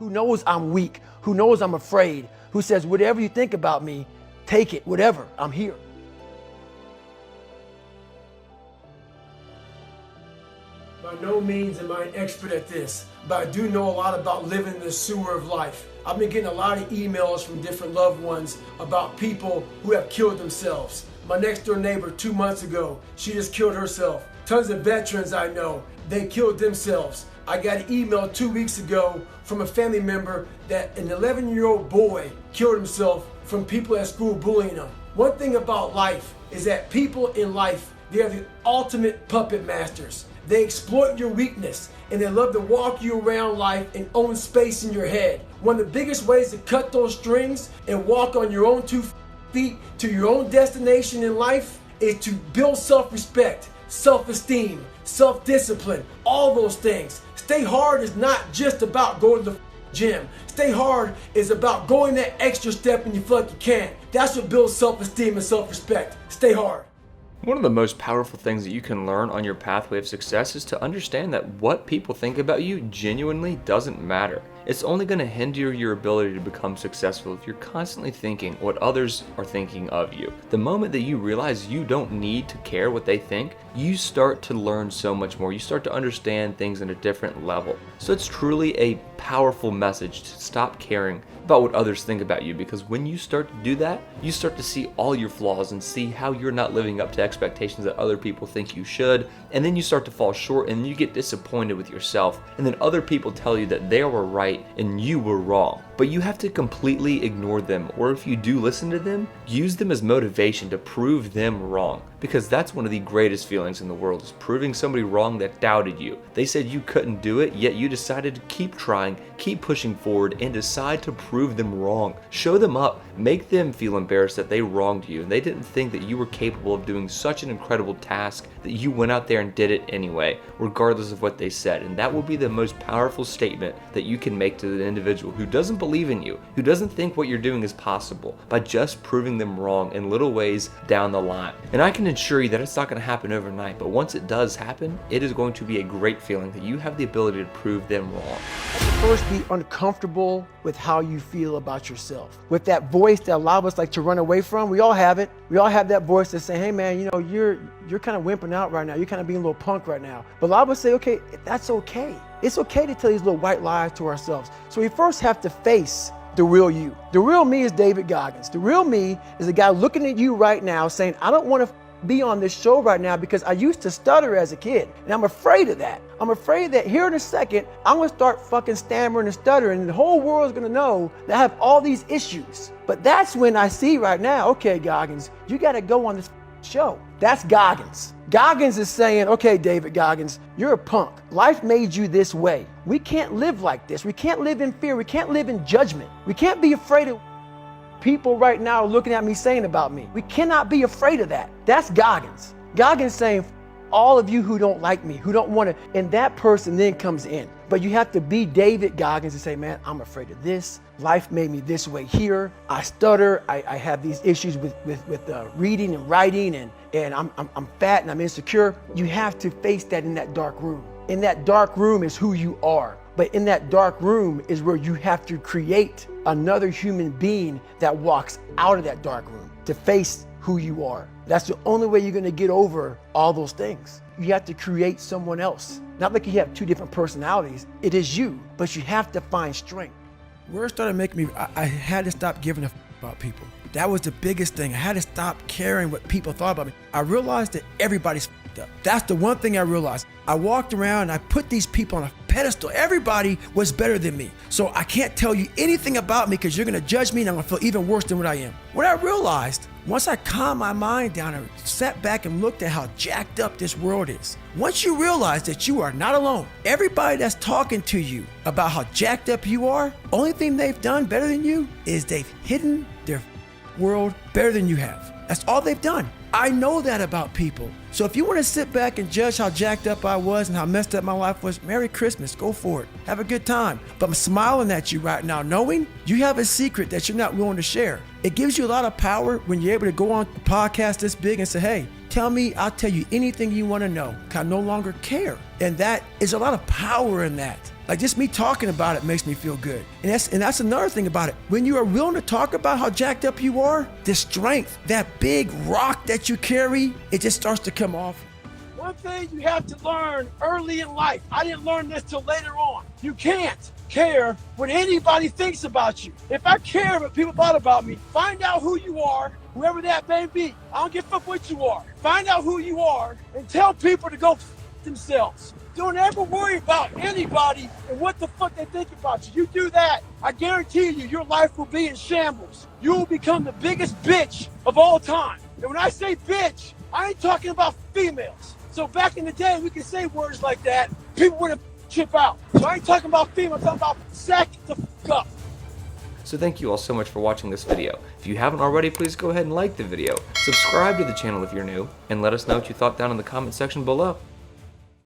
who knows I'm weak, who knows I'm afraid, who says, whatever you think about me, take it, whatever, I'm here. By no means am I an expert at this, but I do know a lot about living in the sewer of life. I've been getting a lot of emails from different loved ones about people who have killed themselves. My next door neighbor 2 months ago, she just killed herself. Tons of veterans I know, they killed themselves. I got an email 2 weeks ago from a family member that an 11-year-old boy killed himself from people at school bullying him. One thing about life is that people in life, they are the ultimate puppet masters. They exploit your weakness and they love to walk you around life and own space in your head. One of the biggest ways to cut those strings and walk on your own 2 feet to your own destination in life is to build self-respect, self-esteem, self-discipline, all those things. Stay hard is not just about going to the gym. Stay hard is about going that extra step when you feel like you can't. That's what builds self-esteem and self-respect. Stay hard. One of the most powerful things that you can learn on your pathway of success is to understand that what people think about you genuinely doesn't matter. It's only going to hinder your ability to become successful if you're constantly thinking what others are thinking of you. The moment that you realize you don't need to care what they think, you start to learn so much more. You start to understand things at a different level. So it's truly a powerful message to stop caring about what others think about you, because when you start to do that, you start to see all your flaws and see how you're not living up to expectations that other people think you should, and then you start to fall short and you get disappointed with yourself, and then other people tell you that they were right and you were wrong. But you have to completely ignore them, or if you do listen to them, use them as motivation to prove them wrong, because that's one of the greatest feelings in the world, is proving somebody wrong that doubted you. They said you couldn't do it, yet you decided to keep trying, keep pushing forward, and decide to prove them wrong. Show them up, make them feel embarrassed that they wronged you and they didn't think that you were capable of doing such an incredible task that you went out there and did it anyway, regardless of what they said. And that will be the most powerful statement that you can make to the individual who doesn't believe in you, who doesn't think what you're doing is possible, by just proving them wrong in little ways down the line. And I can assure you that it's not going to happen overnight, but once it does happen, it is going to be a great feeling that you have the ability to prove them wrong. First, be uncomfortable with how you feel about yourself. With that voice that a lot of us like to run away from, we all have it. We all have that voice that's saying, hey man, you know, you're kind of wimping out right now. You're kind of being a little punk right now. But a lot of us say, okay, that's okay. It's okay to tell these little white lies to ourselves. So we first have to face the real you. The real me is David Goggins. The real me is a guy looking at you right now saying, I don't want to be on this show right now because I used to stutter as a kid. And I'm afraid of that. I'm afraid that here in a second, I'm going to start fucking stammering and stuttering and the whole world's going to know that I have all these issues. But that's when I see right now, okay, Goggins, you got to go on this show. That's Goggins. Goggins is saying, okay, David Goggins, you're a punk. Life made you this way. We can't live like this. We can't live in fear. We can't live in judgment. We can't be afraid of people right now looking at me saying about me. We cannot be afraid of that. That's Goggins. Goggins saying, all of you who don't like me, who don't want to, and that person then comes in. But you have to be David Goggins and say, man, I'm afraid of this. Life made me this way here. I stutter. I have these issues with reading and writing, and I'm fat and I'm insecure. You have to face that in that dark room. In that dark room is who you are. But in that dark room is where you have to create another human being that walks out of that dark room to face who you are. That's the only way you're going to get over all those things. You have to create someone else. Not like you have two different personalities. It is you, but you have to find strength. Where it started making me, I had to stop giving a f about people. That was the biggest thing. I had to stop caring what people thought about me. I realized that everybody's f***ed up. That's the one thing I realized. I walked around and I put these people on a pedestal. Everybody was better than me. So I can't tell you anything about me because you're going to judge me and I'm going to feel even worse than what I am. What I realized, once I calmed my mind down and sat back and looked at how jacked up this world is, once you realize that you are not alone, everybody that's talking to you about how jacked up you are, only thing they've done better than you is they've hidden their world better than you have. That's all they've done. I know that about people. So if you want to sit back and judge how jacked up I was and how messed up my life was, Merry Christmas, go for it. Have a good time. But I'm smiling at you right now, knowing you have a secret that you're not willing to share. It gives you a lot of power when you're able to go on a podcast this big and say, hey, tell me, I'll tell you anything you want to know. I no longer care. And that is a lot of power in that. Like just me talking about it makes me feel good. And that's another thing about it. When you are willing to talk about how jacked up you are, the strength, that big rock that you carry, it just starts to come off. One thing you have to learn early in life, I didn't learn this till later on. You can't care what anybody thinks about you. If I care what people thought about me, find out who you are, whoever that may be. I don't give a fuck what you are. Find out who you are and tell people to go f themselves. Don't ever worry about anybody and what the fuck they think about you. You do that, I guarantee you, your life will be in shambles. You will become the biggest bitch of all time. And when I say bitch, I ain't talking about females. So back in the day, we could say words like that, people would have chip out. So I ain't talking about female, I'm talking about sack the fuck up. So thank you all so much for watching this video. If you haven't already, please go ahead and like the video, subscribe to the channel if you're new, and let us know what you thought down in the comment section below.